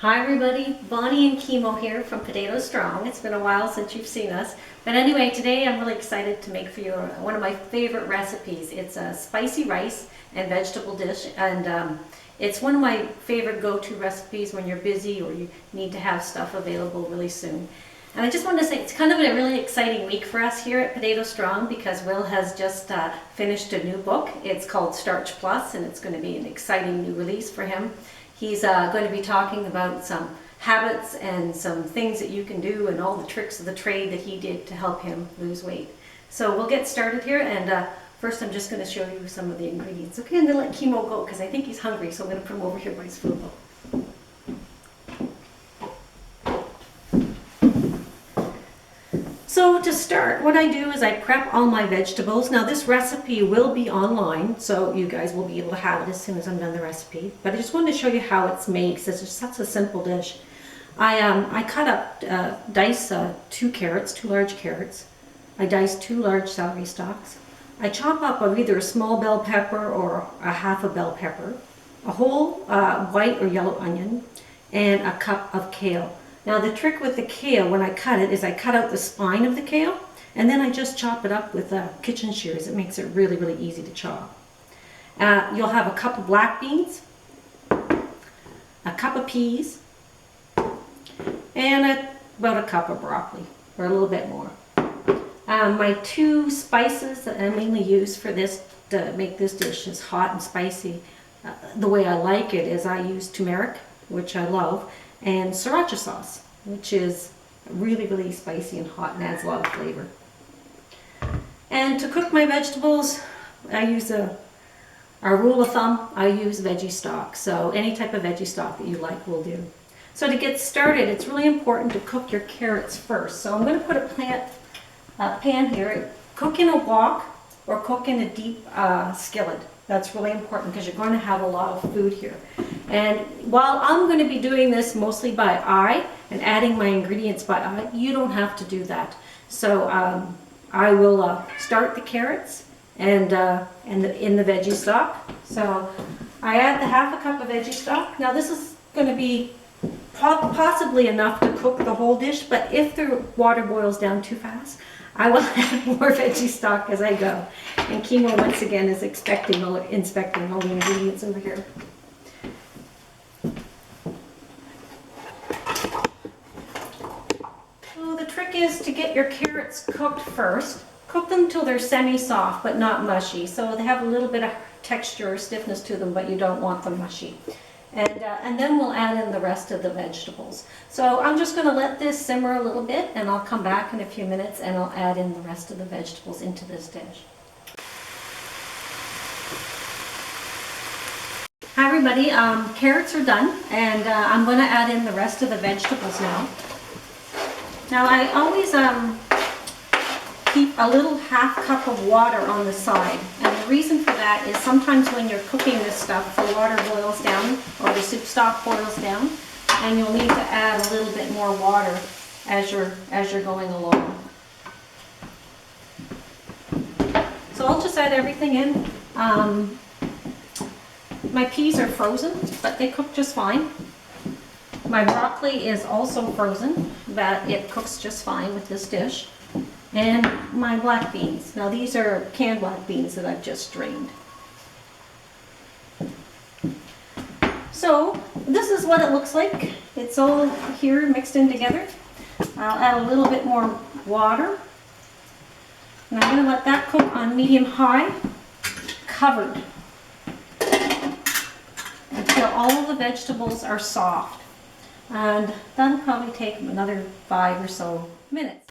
Hi everybody, Bonnie and Chemo here from Potato Strong. It's been a while since you've seen us. But anyway, today I'm really excited to make for you one of my favorite recipes. It's a spicy rice and vegetable dish, and it's one of my favorite go-to recipes when you're busy or you need to have stuff available really soon. And I just wanted to say it's kind of a really exciting week for us here at Potato Strong because Will has just finished a new book. It's called Starch Plus, and it's going to be an exciting new release for him. He's going to be talking about some habits and some things that you can do and all the tricks of the trade that he did to help him lose weight. So we'll get started here, and first I'm just going to show you some of the ingredients. Okay, I'm going to let Chemo go because I think he's hungry, so I'm going to put him over here by his food bowl. So to start, what I do is I prep all my vegetables. Now this recipe will be online, so you guys will be able to have it as soon as I'm done the recipe. But I just wanted to show you how it's made because it's such a simple dish. I cut up, dice 2 carrots, 2 large carrots. I dice 2 large celery stalks. I chop up either a small bell pepper or a half a bell pepper, a whole white or yellow onion, and a cup of kale. Now the trick with the kale when I cut it is I cut out the spine of the kale and then I just chop it up with kitchen shears. It makes it really, really easy to chop. You'll have a cup of black beans, a cup of peas, and about a cup of broccoli, or a little bit more. My 2 spices that I mainly use for this to make this dish is hot and spicy. The way I like it is I use turmeric, which I love, and sriracha sauce, which is really, really spicy and hot and adds a lot of flavor. And to cook my vegetables, I use a rule of thumb, I use veggie stock. So any type of veggie stock that you like will do. So to get started, it's really important to cook your carrots first. So I'm going to put a pan here. Cook in a wok or cook in a deep skillet. That's really important because you're going to have a lot of food here. And while I'm going to be doing this mostly by eye and adding my ingredients by eye, you don't have to do that. So I will start the carrots and in the veggie stock. So I add the half a cup of veggie stock. Now this is going to be possibly enough to cook the whole dish, but if the water boils down too fast, I will add more veggie stock as I go. And Chemo once again is inspecting all the ingredients over here. So the trick is to get your carrots cooked first. Cook them till they're semi-soft but not mushy. So they have a little bit of texture or stiffness to them, but you don't want them mushy. And then we'll add in the rest of the vegetables. So I'm just going to let this simmer a little bit and I'll come back in a few minutes and I'll add in the rest of the vegetables into this dish. Hi everybody, carrots are done and I'm going to add in the rest of the vegetables now. Now I always keep a little half cup of water on the side, and the reason for that is sometimes when you're cooking this stuff the water boils down or the soup stock boils down and you'll need to add a little bit more water as you're going along. So I'll just add everything in. My peas are frozen, but they cook just fine. My broccoli is also frozen, but it cooks just fine with this dish. And my black beans. Now these are canned black beans that I've just drained. So this is what it looks like. It's all here mixed in together. I'll add a little bit more water. And I'm going to let that cook on medium-high, covered, until all of the vegetables are soft. And that'll probably take another 5 or so minutes.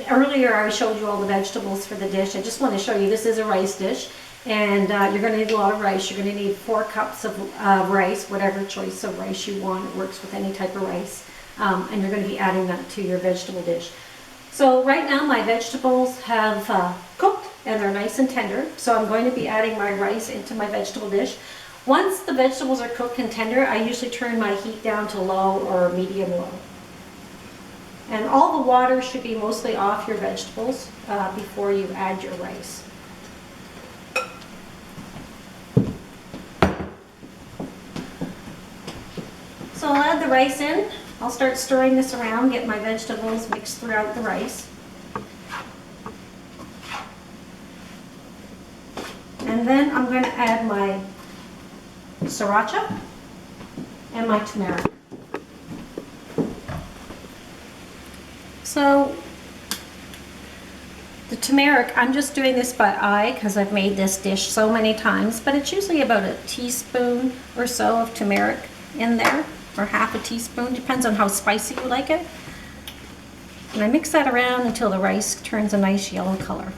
Earlier I showed you all the vegetables for the dish. I just want to show you this is a rice dish and you're going to need a lot of rice. You're going to need 4 cups of rice, whatever choice of rice you want. It works with any type of rice. And you're going to be adding that to your vegetable dish. So right now my vegetables have cooked and they're nice and tender. So I'm going to be adding my rice into my vegetable dish. Once the vegetables are cooked and tender, I usually turn my heat down to low or medium low. And all the water should be mostly off your vegetables before you add your rice. the rice in. I'll start stirring this around, get my vegetables mixed throughout the rice. And then I'm going to add my sriracha and my turmeric. So the turmeric, I'm just doing this by eye because I've made this dish so many times, but it's usually about a teaspoon or so of turmeric in there, or half a teaspoon, depends on how spicy you like it. And I mix that around until the rice turns a nice yellow color.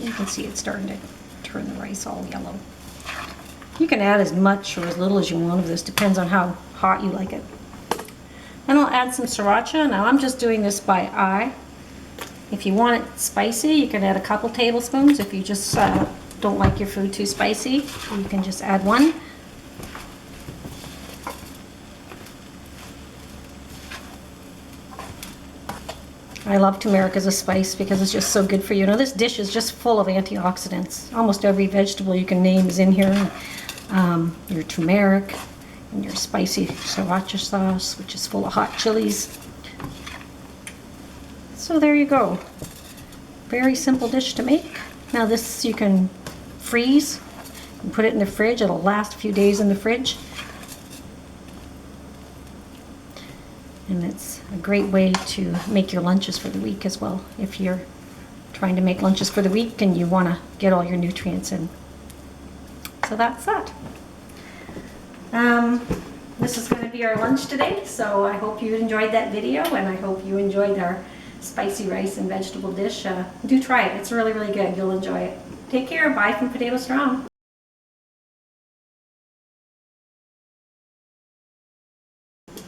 You can see it's starting to turn the rice all yellow. You can add as much or as little as you want of this, depends on how hot you like it. Then I'll add some sriracha. Now I'm just doing this by eye. If you want it spicy, you can add a couple tablespoons. If you just don't like your food too spicy, you can just add one. I love turmeric as a spice because it's just so good for you. Now this dish is just full of antioxidants. Almost every vegetable you can name is in here. Your turmeric and your spicy sriracha sauce, which is full of hot chilies. So there you go. Very simple dish to make. Now this you can freeze and put it in the fridge. It'll last a few days in the fridge. And it's a great way to make your lunches for the week as well, if you're trying to make lunches for the week and you want to get all your nutrients in. So that's that. This is going to be our lunch today, so I hope you enjoyed that video, and I hope you enjoyed our spicy rice and vegetable dish. Do try it. It's really, really good. You'll enjoy it. Take care. Bye from Potato Strong.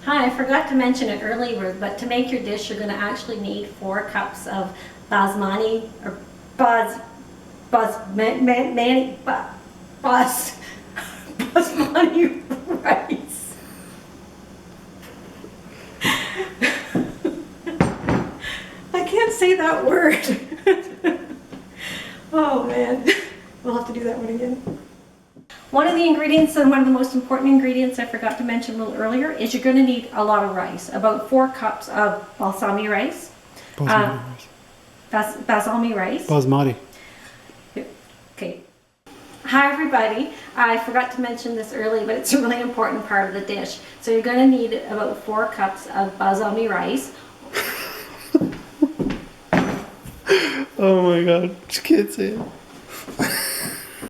Hi, I forgot to mention it earlier, but to make your dish, you're going to actually need 4 cups of basmati or basmati rice. I can't say that word. Oh man, we'll have to do that one again. One of the ingredients, and one of the most important ingredients I forgot to mention a little earlier, is you're going to need a lot of rice. About 4 cups of balsami rice. Basmati rice. Balsami rice. Basmati. Okay. Hi everybody. I forgot to mention this earlier, but it's a really important part of the dish. So you're going to need about 4 cups of balsami rice. Oh my god, just can't say it.